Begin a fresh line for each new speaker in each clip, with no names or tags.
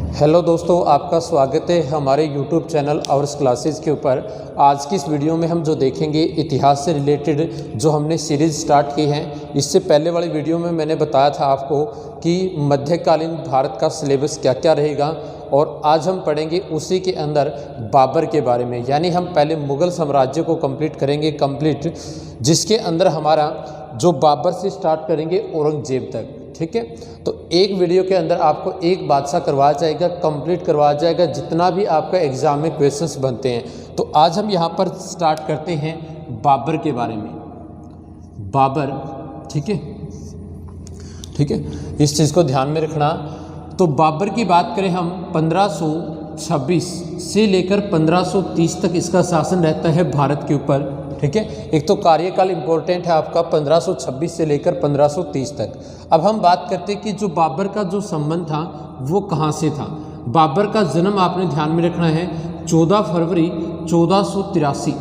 Hello दोस्तों, आपका स्वागत है हमारे YouTube चैनल आवर्स क्लासेस के ऊपर। आज की इस वीडियो में हम जो देखेंगे इतिहास से रिलेटेड जो हमने सीरीज़ स्टार्ट की है। इससे पहले वाली वीडियो में मैंने बताया था आपको कि मध्यकालीन भारत का सिलेबस क्या क्या रहेगा, और आज हम पढ़ेंगे उसी के अंदर बाबर के बारे में। यानी हम पहले मुग़ल साम्राज्य को कंप्लीट करेंगे जिसके अंदर हमारा जो बाबर से स्टार्ट करेंगे औरंगजेब तक। ठीक है, तो एक वीडियो के अंदर आपको एक बादशाह करवाया जाएगा, कंप्लीट करवाया जाएगा जितना भी आपका एग्जाम में क्वेश्चंस बनते हैं। तो आज हम यहाँ पर स्टार्ट करते हैं बाबर के बारे में। बाबर, ठीक है, इस चीज़ को ध्यान में रखना। तो बाबर की बात करें हम 1526 से लेकर 1530 तक इसका शासन रहता है भारत के ऊपर। ठीक है, एक तो कार्यकाल इम्पोर्टेंट है आपका 1526 से लेकर 1530 तक। अब हम बात करते हैं कि जो बाबर का जो संबंध था वो कहाँ से था। बाबर का जन्म आपने ध्यान में रखना है 14 फरवरी 1483।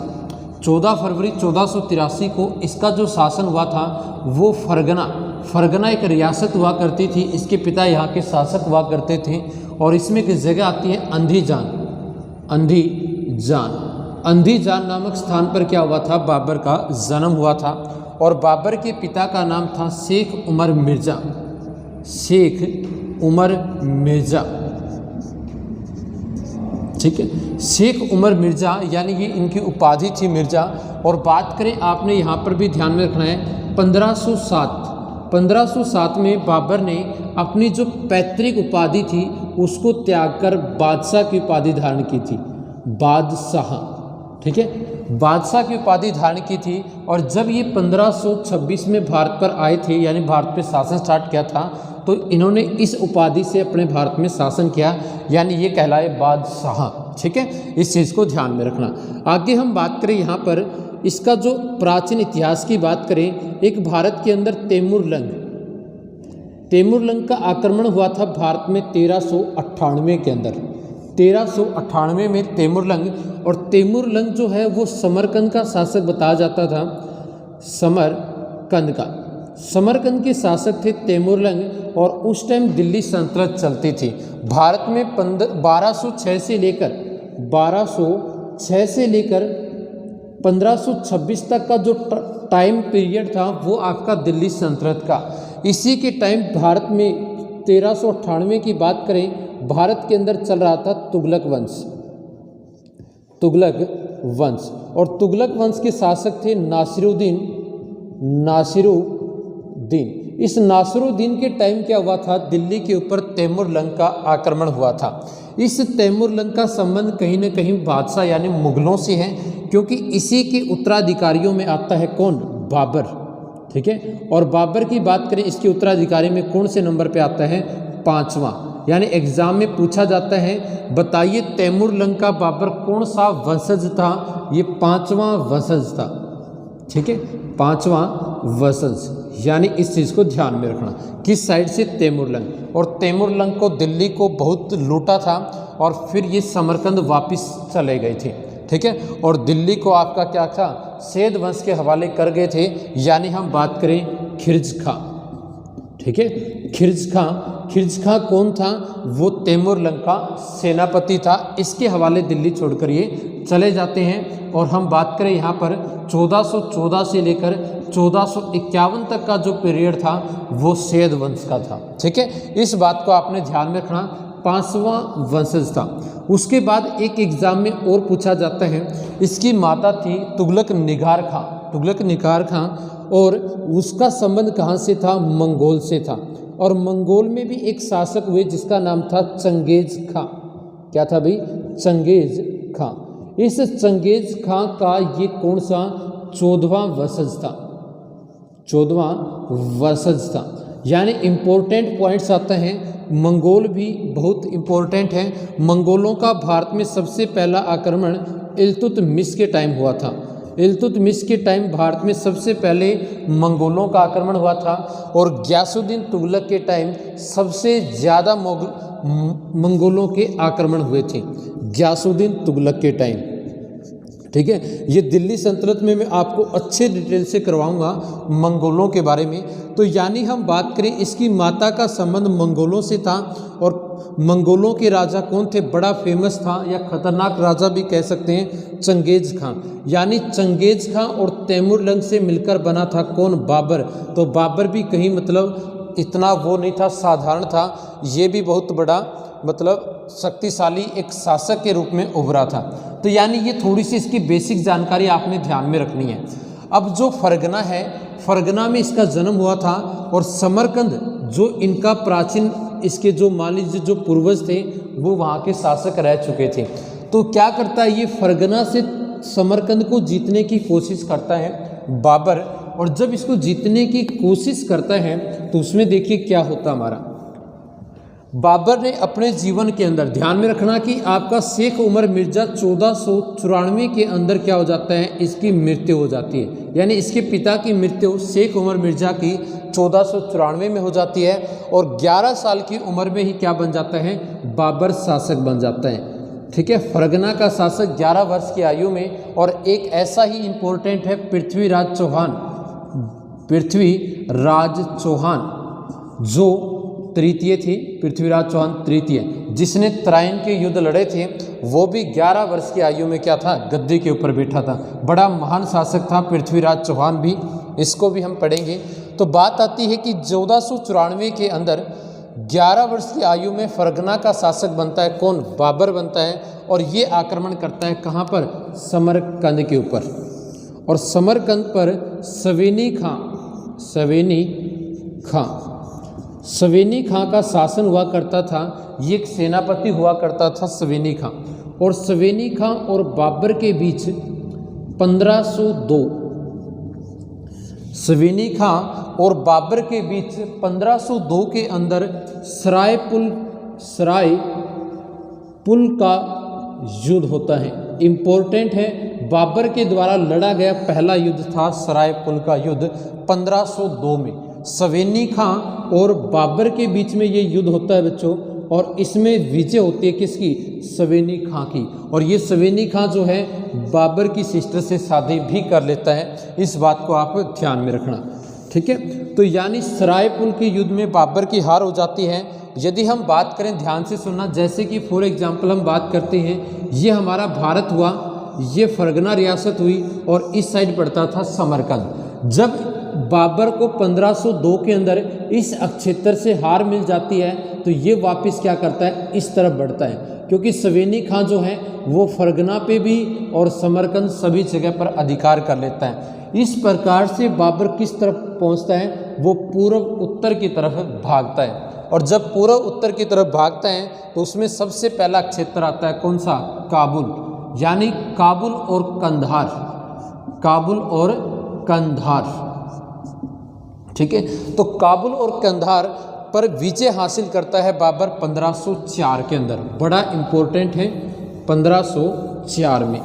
14 फरवरी 1483 को इसका जो शासन हुआ था वो फरगना एक रियासत हुआ करती थी। इसके पिता यहाँ के शासक हुआ करते थे, और इसमें एक जगह आती है अंधीजान नामक स्थान पर क्या हुआ था, बाबर का जन्म हुआ था। और बाबर के पिता का नाम था शेख उमर मिर्जा। ठीक है, शेख उमर मिर्जा, यानी ये इनकी उपाधि थी मिर्जा। और बात करें आपने यहाँ पर भी ध्यान में रखना है 1507 में बाबर ने अपनी जो पैतृक उपाधि थी उसको त्याग कर बादशाह की उपाधि धारण की थी। बादशाह, ठीक है, बादशाह की उपाधि धारण की थी। और जब ये 1526 में भारत पर आए थे, यानी भारत पे शासन स्टार्ट किया था, तो इन्होंने इस उपाधि से अपने भारत में शासन किया, यानी ये कहलाए बादशाह। ठीक है, इस चीज़ को ध्यान में रखना। आगे हम बात करें यहाँ पर इसका जो प्राचीन इतिहास की बात करें, एक भारत के अंदर तैमूरलंग का आक्रमण हुआ था भारत में 1398 के अंदर। 1398 में तैमूरलंग, और तैमूरलंग जो है वो समरकंद का शासक बताया जाता था। समरकंद के शासक थे तैमूरलंग, और उस टाइम दिल्ली सल्तनत चलती थी भारत में। 1206 से लेकर 1526 तक का जो टाइम पीरियड था वो आपका दिल्ली सल्तनत का। इसी के टाइम भारत में 1398 की बात करें, भारत के अंदर चल रहा था तुगलक वंश, और तुगलक वंश के शासक थे नासिरुद्दीन। इस नासिरुद्दीन के टाइम क्या हुआ था, दिल्ली के ऊपर तैमूरलंग का आक्रमण हुआ था। इस तैमूरलंग का संबंध कहीं न कहीं बादशाह यानी मुगलों से है, क्योंकि इसी के उत्तराधिकारी में आता है कौन, बाबर। ठीक है, और बाबर की बात करें इसके उत्तराधिकारी में कौन से नंबर पे आता है, 5वां। यानी एग्जाम में पूछा जाता है, बताइए तैमूरलंग का बाबर कौन सा वंशज था, ये 5वां वंशज था। ठीक है, 5वां वंशज, यानी इस चीज़ को ध्यान में रखना। किस साइड से, तैमूरलंग। और तैमूरलंग को दिल्ली को बहुत लूटा था, और फिर ये समरकंद वापस चले गए थे। ठीक है, और दिल्ली को आपका क्या था, सेद वंश के हवाले कर गए थे। यानी हम बात करें खिर्ज खां। ठीक है, खिर्ज खां कौन था, वो तैमूरलंग का सेनापति था। इसके हवाले दिल्ली छोड़कर ये चले जाते हैं। और हम बात करें यहाँ पर 1414 से लेकर 1451 तक का जो पीरियड था वो सेद वंश का था। ठीक है, इस बात को आपने ध्यान में रखना, 5वां वंशज था। उसके बाद एक एग्जाम में और पूछा जाता है, इसकी माता थी तुगलक निगार खां, और उसका संबंध कहाँ से था, मंगोल से था। और मंगोल में भी एक शासक हुए जिसका नाम था चंगेज खां। क्या था भाई, चंगेज खां। इस चंगेज खां का ये कौन सा, 14वां वंशज था। यानी इम्पोर्टेंट पॉइंट्स आते हैं, मंगोल भी बहुत इम्पोर्टेंट है। मंगोलों का भारत में सबसे पहला आक्रमण इल्तुतमिश के टाइम हुआ था। इल्तुतमिश के टाइम भारत में सबसे पहले मंगोलों का आक्रमण हुआ था, और गयासुद्दीन तुगलक के टाइम सबसे ज़्यादा मंगोलों के आक्रमण हुए थे, गयासुद्दीन तुगलक के टाइम। ठीक है। ये दिल्ली सल्तनत में मैं आपको अच्छे डिटेल से करवाऊंगा मंगोलों के बारे में। तो यानी हम बात करें, इसकी माता का संबंध मंगोलों से था और मंगोलों के राजा कौन थे, बड़ा फेमस था या खतरनाक राजा भी कह सकते हैं, चंगेज खां। यानी चंगेज खां और तैमुरलंग से मिलकर बना था कौन, बाबर। तो बाबर भी कहीं मतलब इतना वो नहीं था, साधारण था, ये भी बहुत बड़ा मतलब शक्तिशाली एक शासक के रूप में उभरा था। तो यानी ये थोड़ी सी इसकी बेसिक जानकारी आपने ध्यान में रखनी है। अब जो फरगना है, फरगना में इसका जन्म हुआ था और समरकंद जो इनका प्राचीन, इसके जो मान लीजिए जो पूर्वज थे वो वहाँ के शासक रह चुके थे। तो क्या करता है, ये फरगना से समरकंद को जीतने की कोशिश करता है बाबर। और जब इसको जीतने की कोशिश करता है तो उसमें देखिए क्या होता हमारा, बाबर ने अपने जीवन के अंदर, ध्यान में रखना कि आपका शेख उमर मिर्जा 1494 के अंदर क्या हो जाता है, इसकी मृत्यु हो जाती है। यानी इसके पिता की मृत्यु शेख उमर मिर्जा की 1494 में हो जाती है और 11 साल की उम्र में ही क्या बन जाता है, बाबर शासक बन जाता है। ठीक है, फरगना का शासक 11 वर्ष की आयु में। और एक ऐसा ही इम्पोर्टेंट है पृथ्वीराज चौहान, पृथ्वीराज चौहान जो तृतीय थे, पृथ्वीराज चौहान तृतीय, जिसने तराइन के युद्ध लड़े थे, वो भी 11 वर्ष की आयु में क्या था, गद्दी के ऊपर बैठा था। बड़ा महान शासक था पृथ्वीराज चौहान भी, इसको भी हम पढ़ेंगे। तो बात आती है कि 1494 के अंदर 11 वर्ष की आयु में फरगना का शासक बनता है कौन, बाबर बनता है। और ये आक्रमण करता है कहाँ पर, समरकंद के ऊपर। और समरकंद पर सवेनी खां का शासन हुआ करता था। ये एक सेनापति हुआ करता था सवेनी खां। और सवेनी खां और बाबर के बीच 1502, सवेनी खां और बाबर के बीच 1502 के अंदर सराय पुल का युद्ध होता है। इम्पोर्टेंट है, बाबर के द्वारा लड़ा गया पहला युद्ध था सराय पुल का युद्ध 1502 में। सवेनी खां और बाबर के बीच में ये युद्ध होता है बच्चों, और इसमें विजय होती है किसकी, सवेनी खां की। और ये सवेनी खां जो है बाबर की सिस्टर से शादी भी कर लेता है, इस बात को आप ध्यान में रखना। ठीक है, तो यानी सराय पुल के युद्ध में बाबर की हार हो जाती है। यदि हम बात करें, ध्यान से सुनना, जैसे कि फॉर एग्जांपल हम बात करते हैं, ये हमारा भारत हुआ, ये फरगना रियासत हुई और इस साइड पड़ता था समरकंद। जब बाबर को 1502 के अंदर इस क्षेत्र से हार मिल जाती है तो ये वापस क्या करता है, इस तरफ बढ़ता है, क्योंकि सवेनी खां जो है वो फरगना पे भी और समरकंद सभी जगह पर अधिकार कर लेता है। इस प्रकार से बाबर किस तरफ पहुंचता है, वो पूर्व उत्तर की तरफ भागता है। और जब पूर्व उत्तर की तरफ भागता है तो उसमें सबसे पहला क्षेत्र आता है कौन सा, काबुल। यानी काबुल और कंधार, काबुल और कंधार। ठीक है, तो काबुल और कंधार पर विजय हासिल करता है बाबर 1504 के अंदर। बड़ा इंपॉर्टेंट है 1504 में।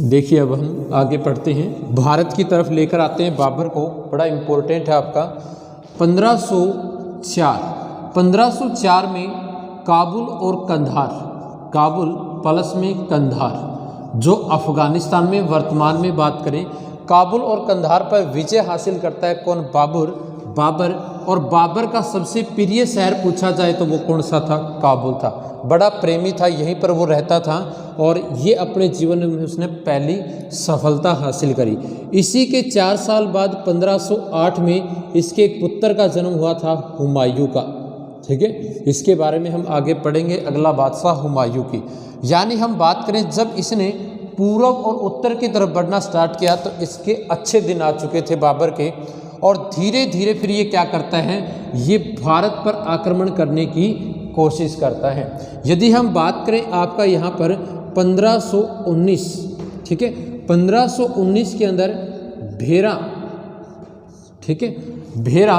देखिए अब हम आगे पढ़ते हैं, भारत की तरफ लेकर आते हैं बाबर को, बड़ा इंपॉर्टेंट है आपका 1504 में काबुल और कंधार, काबुल प्लस में कंधार, जो अफगानिस्तान में वर्तमान में बात करें, काबुल और कंधार पर विजय हासिल करता है कौन, बाबर। और बाबर का सबसे प्रिय शहर पूछा जाए तो वो कौन सा था, काबुल था। बड़ा प्रेमी था, यहीं पर वो रहता था और ये अपने जीवन में उसने पहली सफलता हासिल करी। इसी के 4 साल बाद 1508 में इसके एक पुत्र का जन्म हुआ था, हुमायूं का। ठीक है, इसके बारे में हम आगे पढ़ेंगे, अगला बादशाह हुमायूं की। यानी हम बात करें, जब इसने पूर्व और उत्तर की तरफ बढ़ना स्टार्ट किया तो इसके अच्छे दिन आ चुके थे बाबर के। और धीरे धीरे फिर ये क्या करता है, ये भारत पर आक्रमण करने की कोशिश करता है। यदि हम बात करें आपका यहाँ पर 1519, ठीक है, 1519 के अंदर भेरा, ठीक है, भेरा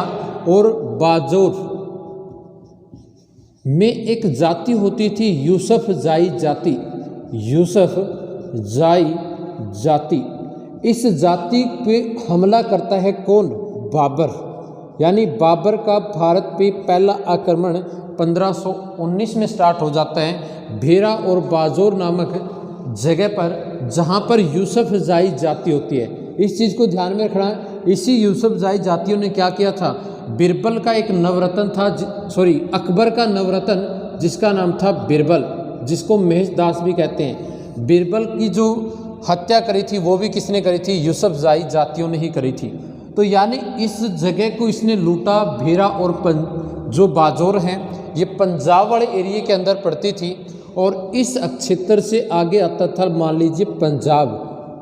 और बाजोर में एक जाति होती थी, यूसुफ जाई जाति, यूसुफ जाई जाति। इस जाति पे हमला करता है कौन, बाबर। यानी बाबर का भारत पे पहला आक्रमण 1519 में स्टार्ट हो जाता है भेरा और बाजोर नामक जगह पर, जहाँ पर यूसुफ जाई जाति होती है। इस चीज़ को ध्यान में रखना है। इसी यूसुफ जाई जातियों ने क्या किया था, बिरबल का एक नवरत्न था, अकबर का नवरत्न जिसका नाम था बिरबल, जिसको महेश दास भी कहते हैं। बिरबल की जो हत्या करी थी वो भी किसने करी थी, यूसुफ जाई जातियों ने ही करी थी। तो यानी इस जगह को इसने लूटा। भेरा और जो बाजोर हैं ये पंजाब वाले एरिया के अंदर पड़ती थी, और इस क्षेत्र से आगे आता था मान लीजिए पंजाब,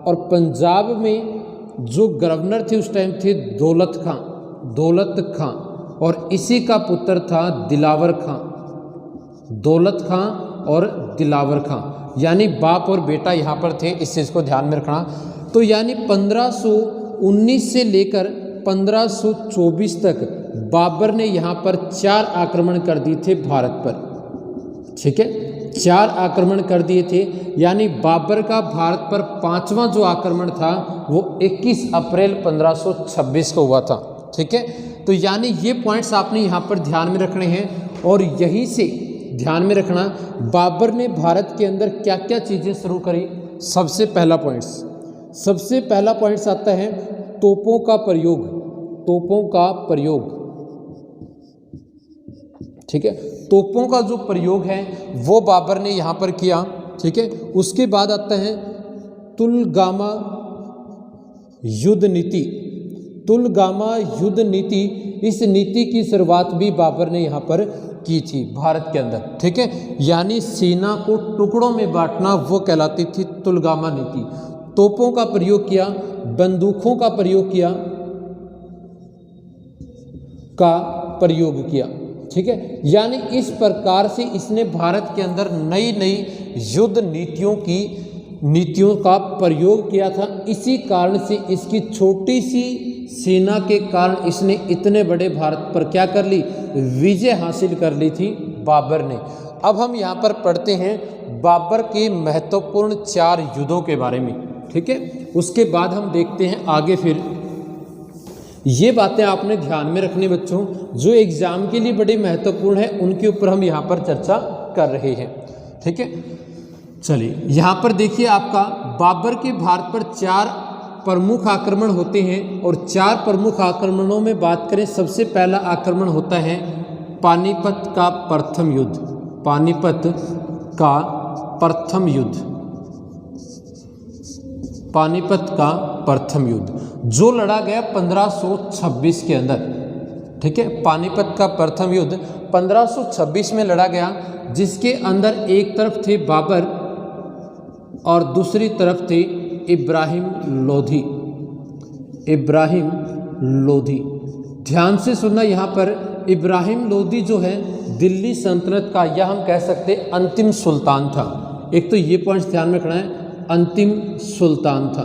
और पंजाब में जो गवर्नर थे उस टाइम थे दौलत खां, और इसी का पुत्र था दिलावर खां, दौलत खां और दिलावर खां, यानी बाप और बेटा यहाँ पर थे। इस चीज़ को ध्यान में रखना। तो यानी 1519 से लेकर 1524 तक बाबर ने यहाँ पर 4 आक्रमण कर दिए थे भारत पर, ठीक है, 4 आक्रमण कर दिए थे। यानी बाबर का भारत पर 5वां जो आक्रमण था वो 21 अप्रैल 1526 को हुआ था, ठीक है। तो यानी ये पॉइंट्स आपने यहाँ पर ध्यान में रखने हैं, और यहीं से ध्यान में रखना बाबर ने भारत के अंदर क्या क्या चीज़ें शुरू करी। सबसे पहला पॉइंट्स आता है तोपों का प्रयोग, ठीक है। तोपों का जो प्रयोग है वो बाबर ने यहाँ पर किया, ठीक है। उसके बाद आता है तुलगामा युद्ध नीति। इस नीति की शुरुआत भी बाबर ने यहाँ पर की थी भारत के अंदर, ठीक है। यानी सेना को टुकड़ों में बांटना वो कहलाती थी तुलगामा नीति। तोपों का प्रयोग किया, बंदूकों का प्रयोग किया, ठीक है। यानी इस प्रकार से इसने भारत के अंदर नई युद्ध नीतियों का प्रयोग किया था। इसी कारण से इसकी छोटी सी सेना के कारण इसने इतने बड़े भारत पर क्या कर ली, विजय हासिल कर ली थी बाबर ने। अब हम यहाँ पर पढ़ते हैं बाबर के महत्वपूर्ण 4 युद्धों के बारे में, ठीक है। उसके बाद हम देखते हैं आगे। फिर ये बातें आपने ध्यान में रखनी बच्चों, जो एग्जाम के लिए बड़ी महत्वपूर्ण है, उनके ऊपर हम यहाँ पर चर्चा कर रहे हैं, ठीक है। चलिए यहाँ पर देखिए, आपका बाबर के भारत पर 4 प्रमुख आक्रमण होते हैं, और 4 प्रमुख आक्रमणों में बात करें, सबसे पहला आक्रमण होता है पानीपत का प्रथम युद्ध, जो लड़ा गया 1526 के अंदर, ठीक है। पानीपत का प्रथम युद्ध 1526 में लड़ा गया, जिसके अंदर एक तरफ थे बाबर और दूसरी तरफ थे इब्राहिम लोधी। ध्यान से सुनना, यहाँ पर इब्राहिम लोधी जो है दिल्ली सल्तनत का, या हम कह सकते अंतिम सुल्तान था। एक तो ये पॉइंट ध्यान में रखना है, अंतिम सुल्तान था,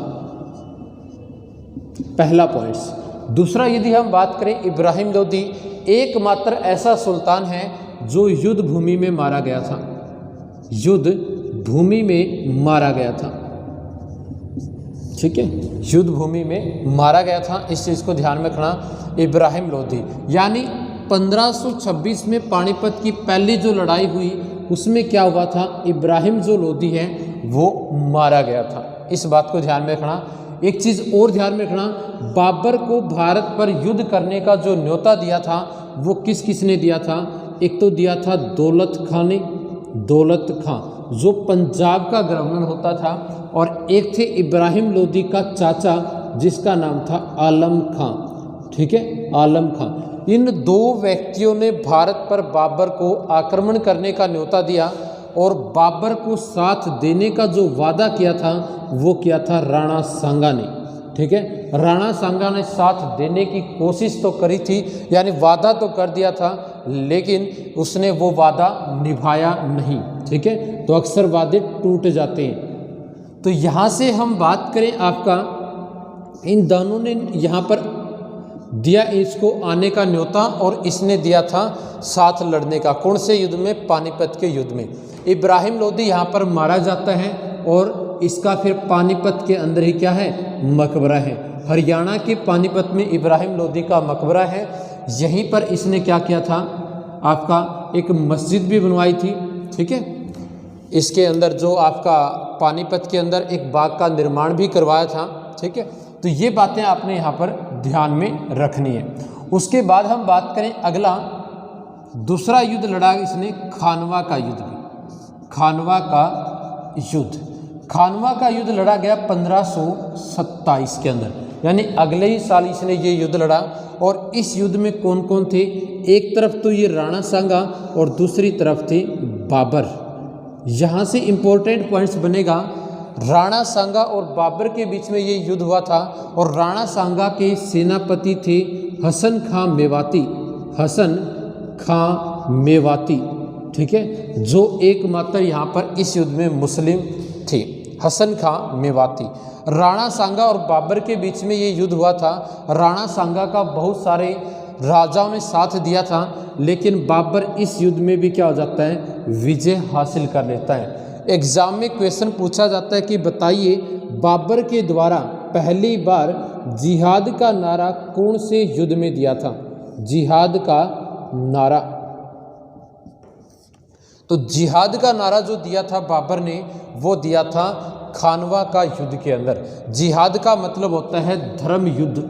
पहला पॉइंट्स। दूसरा, यदि हम बात करें, इब्राहिम लोधी एकमात्र ऐसा सुल्तान है जो युद्ध भूमि में मारा गया था, ठीक है, युद्ध भूमि में मारा गया था। इस चीज़ को ध्यान में रखना, इब्राहिम लोधी। यानी 1526 में पानीपत की पहली जो लड़ाई हुई उसमें क्या हुआ था, इब्राहिम जो लोधी है वो मारा गया था। इस बात को ध्यान में रखना। एक चीज़ और ध्यान में रखना, बाबर को भारत पर युद्ध करने का जो न्योता दिया था वो किसने दिया था। एक तो दिया था दौलत खां जो पंजाब का गवर्नर होता था, और एक थे इब्राहिम लोधी का चाचा जिसका नाम था आलम खां, ठीक है, आलम खां। इन 2 व्यक्तियों ने भारत पर बाबर को आक्रमण करने का न्योता दिया, और बाबर को साथ देने का जो वादा किया था वो किया था राणा सांगा ने, ठीक है। राणा सांगा ने साथ देने की कोशिश तो करी थी, यानी वादा तो कर दिया था, लेकिन उसने वो वादा निभाया नहीं, ठीक है। तो अक्सर वादे टूट जाते हैं। तो यहाँ से हम बात करें, आपका इन दोनों ने यहाँ पर दिया इसको आने का न्योता, और इसने दिया था साथ लड़ने का। कौन से युद्ध में, पानीपत के युद्ध में। इब्राहिम लोधी यहाँ पर मारा जाता है, और इसका फिर पानीपत के अंदर ही क्या है, मकबरा है। हरियाणा के पानीपत में इब्राहिम लोधी का मकबरा है। यहीं पर इसने क्या किया था, आपका एक मस्जिद भी बनवाई थी। ठीक है, इसके अंदर जो आपका पानीपत के अंदर एक बाग का निर्माण भी करवाया था। ठीक है, तो ये बातें आपने यहाँ पर ध्यान में रखनी है। उसके बाद हम बात करें अगला, दूसरा युद्ध लड़ा इसने खानवा का युद्ध भी। खानवा का युद्ध, खानवा का युद्ध लड़ा गया 1527 के अंदर, यानी अगले ही साल इसने ये युद्ध लड़ा। और इस युद्ध में कौन कौन थे, एक तरफ तो ये राणा सांगा और दूसरी तरफ थे बाबर। यहाँ से इम्पोर्टेंट पॉइंट्स बनेगा, राणा सांगा और बाबर के बीच में ये युद्ध हुआ था। और राणा सांगा के सेनापति थे हसन खां मेवाती, हसन खां मेवाती। ठीक है, जो एकमात्र यहाँ पर इस युद्ध में मुस्लिम थे, हसन खां मेवाती। राणा सांगा और बाबर के बीच में ये युद्ध हुआ था। राणा सांगा का बहुत सारे राजाओं ने साथ दिया था, लेकिन बाबर इस युद्ध में भी क्या हो जाता है, विजय हासिल कर लेता है। एग्जाम में क्वेश्चन पूछा जाता है कि बताइए बाबर के द्वारा पहली बार जिहाद का नारा कौन से युद्ध में दिया था। जिहाद का नारा, तो जिहाद का नारा जो दिया था बाबर ने, वो दिया था खानवा का युद्ध के अंदर। जिहाद का मतलब होता है धर्म युद्ध,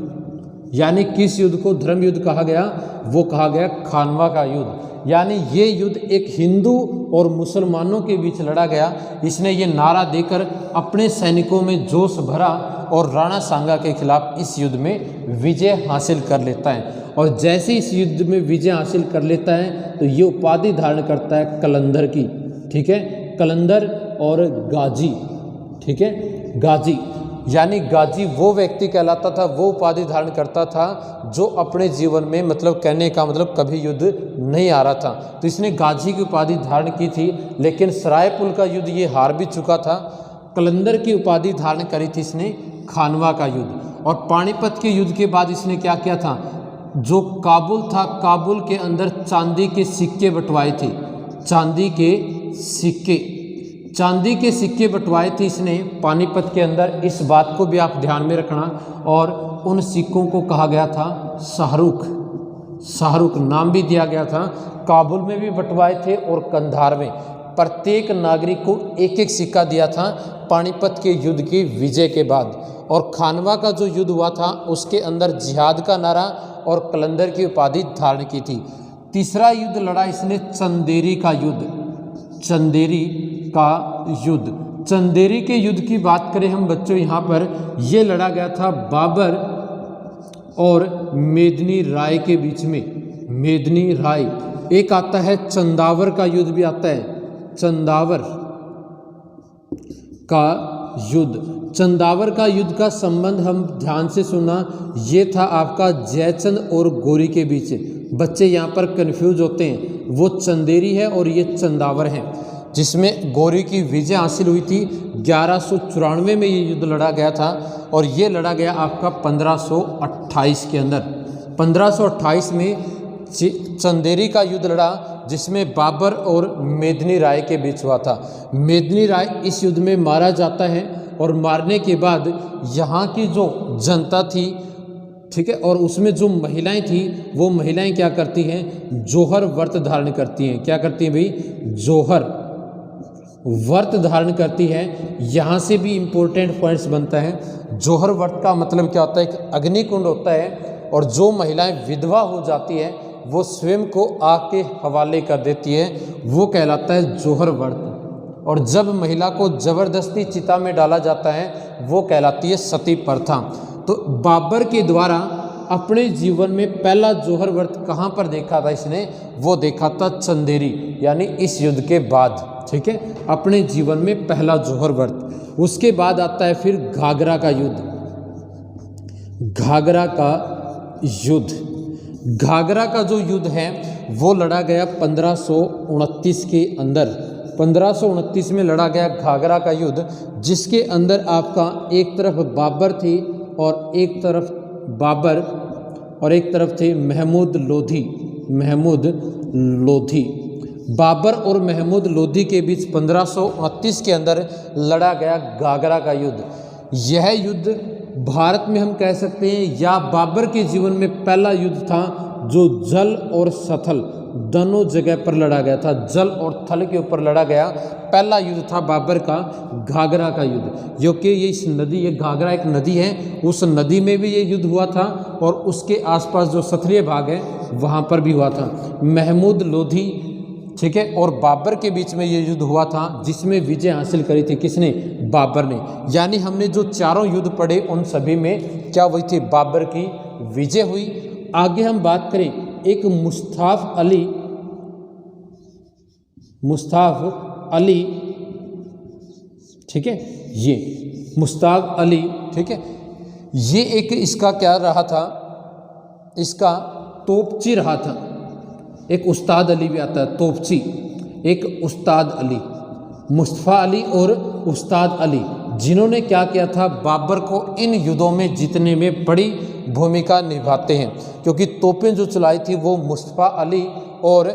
यानी किस युद्ध को धर्म युद्ध कहा गया, वो कहा गया खानवा का युद्ध। यानी ये युद्ध एक हिंदू और मुसलमानों के बीच लड़ा गया। इसने ये नारा देकर अपने सैनिकों में जोश भरा और राणा सांगा के खिलाफ इस युद्ध में विजय हासिल कर लेता है। और जैसे इस युद्ध में विजय हासिल कर लेता है तो ये उपाधि धारण करता है कलंदर की। ठीक है, कलंदर और गाजी। ठीक है, गाजी यानी गाजी वो व्यक्ति कहलाता था, वो उपाधि धारण करता था जो अपने जीवन में, मतलब कहने का मतलब कभी युद्ध नहीं आ रहा था। तो इसने गाजी की उपाधि धारण की थी, लेकिन सरायपुल का युद्ध ये हार भी चुका था। कलंदर की उपाधि धारण करी थी इसने खानवा का युद्ध। और पानीपत के युद्ध के बाद इसने क्या किया था, जो काबुल था, काबुल के अंदर चांदी के सिक्के बंटवाए थे। चांदी के सिक्के, चांदी के सिक्के बंटवाए थे इसने पानीपत के अंदर। इस बात को भी आप ध्यान में रखना। और उन सिक्कों को कहा गया था शाहरुख, शाहरुख नाम भी दिया गया था। काबुल में भी बंटवाए थे और कंधार में। प्रत्येक नागरिक को एक एक सिक्का दिया था पानीपत के युद्ध की विजय के बाद। और खानवा का जो युद्ध हुआ था उसके अंदर जिहाद का नारा और कलंदर की उपाधि धारण की थी। तीसरा युद्ध लड़ा इसने चंदेरी का युद्ध। चंदेरी का युद्ध, चंदेरी के युद्ध की बात करें हम बच्चों, यहाँ पर ये लड़ा गया था बाबर और मेदिनी राय के बीच में। मेदिनी राय, एक आता है चंदावर का युद्ध भी आता है, चंदावर का युद्ध। चंदावर का युद्ध का संबंध हम ध्यान से सुना, ये था आपका जयचंद और गौरी के बीच। बच्चे यहाँ पर कंफ्यूज होते हैं, वो चंदेरी है और ये चंदावर है, जिसमें गौरी की विजय हासिल हुई थी। 1194 में ये युद्ध लड़ा गया था और ये लड़ा गया आपका 1528 के अंदर। 1528 में चंदेरी का युद्ध लड़ा, जिसमें बाबर और मेदिनी राय के बीच हुआ था। मेदिनी राय इस युद्ध में मारा जाता है और मारने के बाद यहाँ की जो जनता थी, ठीक है, और उसमें जो महिलाएं थी, वो महिलाएं क्या करती हैं, जोहर व्रत धारण करती हैं। क्या करती हैं भाई, जोहर व्रत धारण करती है। यहाँ से भी इम्पोर्टेंट पॉइंट्स बनता है। जोहर व्रत का मतलब क्या होता है, एक अग्निकुंड होता है और जो महिलाएं विधवा हो जाती है वो स्वयं को आग के हवाले कर देती है, वो कहलाता है जोहर व्रत। और जब महिला को जबरदस्ती चिता में डाला जाता है वो कहलाती है सती प्रथा। तो बाबर के द्वारा अपने जीवन में पहला जोहर व्रत कहाँ पर देखा था इसने, वो देखा था चंदेरी, यानी इस युद्ध के बाद। ठीक है, अपने जीवन में पहला जोहर व्रत। उसके बाद आता है फिर घाघरा का युद्ध। घाघरा का युद्ध, घाघरा का जो युद्ध है वो लड़ा गया 1529 के अंदर। 1529 में लड़ा गया घाघरा का युद्ध, जिसके अंदर आपका एक तरफ बाबर थे और एक तरफ बाबर और एक तरफ थे महमूद लोधी। महमूद लोधी, बाबर और महमूद लोधी के बीच 1529 के अंदर लड़ा गया घाघरा का युद्ध। यह युद्ध भारत में हम कह सकते हैं या बाबर के जीवन में पहला युद्ध था जो जल और सथल दोनों जगह पर लड़ा गया था, जल और थल के ऊपर लड़ा गया। पहला युद्ध था बाबर का घाघरा का युद्ध, जो कि ये इस नदी, ये घाघरा एक नदी है, उस नदी में भी ये युद्ध हुआ था और उसके आसपास जो सथरीय भाग है वहाँ पर भी हुआ था। महमूद लोधी, ठीक है, और बाबर के बीच में ये युद्ध हुआ था, जिसमें विजय हासिल करी थी किसने? बाबर ने। यानी हमने जो चारों युद्ध पढ़े उन सभी में क्या हुई थी? बाबर की विजय हुई। आगे हम बात करें, एक मुस्ताफ अली, ठीक है, ये मुस्ताफ अली, ठीक है, ये एक इसका क्या रहा था? इसका तोपची रहा था। एक उस्ताद अली भी आता है, तोपची, एक उस्ताद अली, मुस्तफ़ा अली और उस्ताद अली, जिन्होंने क्या किया था? बाबर को इन युद्धों में जीतने में बड़ी भूमिका निभाते हैं, क्योंकि तोपें जो चलाई थी वो मुस्तफ़ा अली और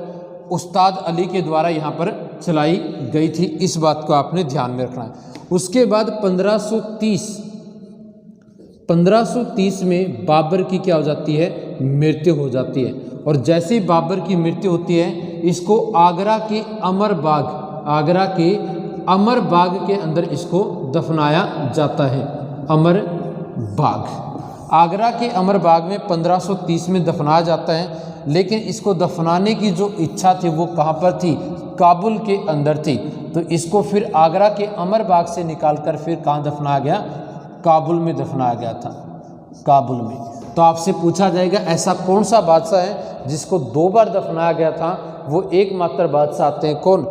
उस्ताद अली के द्वारा यहाँ पर चलाई गई थी। इस बात को आपने ध्यान में रखना है। उसके बाद 1530 में बाबर की क्या हो जाती है? मृत्यु हो जाती है। और जैसे ही बाबर की मृत्यु होती है, इसको आगरा के अमर बाग के अंदर इसको दफनाया जाता है। अमर बाग, आगरा के अमर बाग में 1530 में दफनाया जाता है। लेकिन इसको दफनाने की जो इच्छा थी वो कहाँ पर थी? काबुल के अंदर थी। तो इसको फिर आगरा के अमर बाग से निकालकर फिर कहाँ दफनाया गया? काबुल में दफनाया गया था, काबुल में। तो आपसे पूछा जाएगा ऐसा कौन सा बादशाह है जिसको 2 बार दफनाया गया था? वो एकमात्र बादशाह आते हैं, कौन?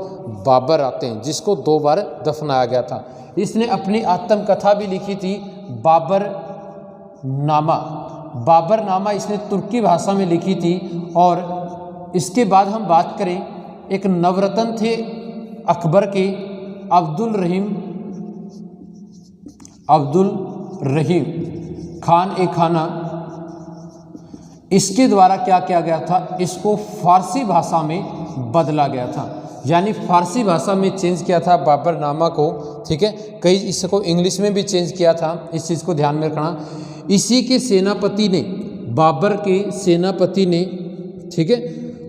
बाबर आते हैं, जिसको 2 बार दफनाया गया था। इसने अपनी आत्मकथा भी लिखी थी, बाबरनामा इसने तुर्की भाषा में लिखी थी। और इसके बाद हम बात करें, एक नवरत्न थे अकबर के, अब्दुल रहीम खान ए खाना, इसके द्वारा क्या किया गया था? इसको फारसी भाषा में बदला गया था, यानी फारसी भाषा में चेंज किया था बाबरनामा को, ठीक है। कई इसको इंग्लिश में भी चेंज किया था, इस चीज़ को ध्यान में रखना। इसी के सेनापति ने, बाबर के सेनापति ने, ठीक है,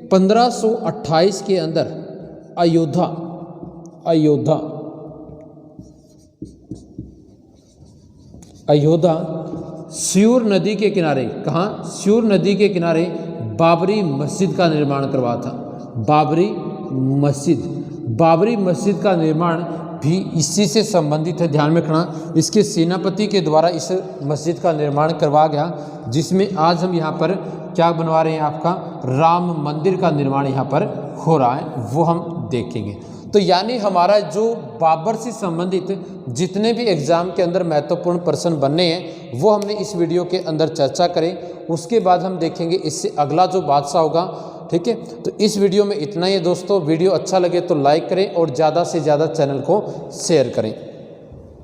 1528 के अंदर अयोध्या स्यूर नदी के किनारे, कहाँ? स्यूर नदी के किनारे बाबरी मस्जिद का निर्माण करवाया था। बाबरी मस्जिद का निर्माण भी इसी से संबंधित है, ध्यान में रखना। इसके सेनापति के द्वारा इस मस्जिद का निर्माण करवाया गया, जिसमें आज हम यहाँ पर क्या बनवा रहे हैं? आपका राम मंदिर का निर्माण यहाँ पर हो रहा है, वो हम देखेंगे। तो यानी हमारा जो बाबर से संबंधित जितने भी एग्ज़ाम के अंदर महत्वपूर्ण प्रश्न बनने हैं वो हमने इस वीडियो के अंदर चर्चा करें। उसके बाद हम देखेंगे इससे अगला जो बादशाह होगा, ठीक है। तो इस वीडियो में इतना ही है दोस्तों। वीडियो अच्छा लगे तो लाइक करें और ज़्यादा से ज़्यादा चैनल को शेयर करें।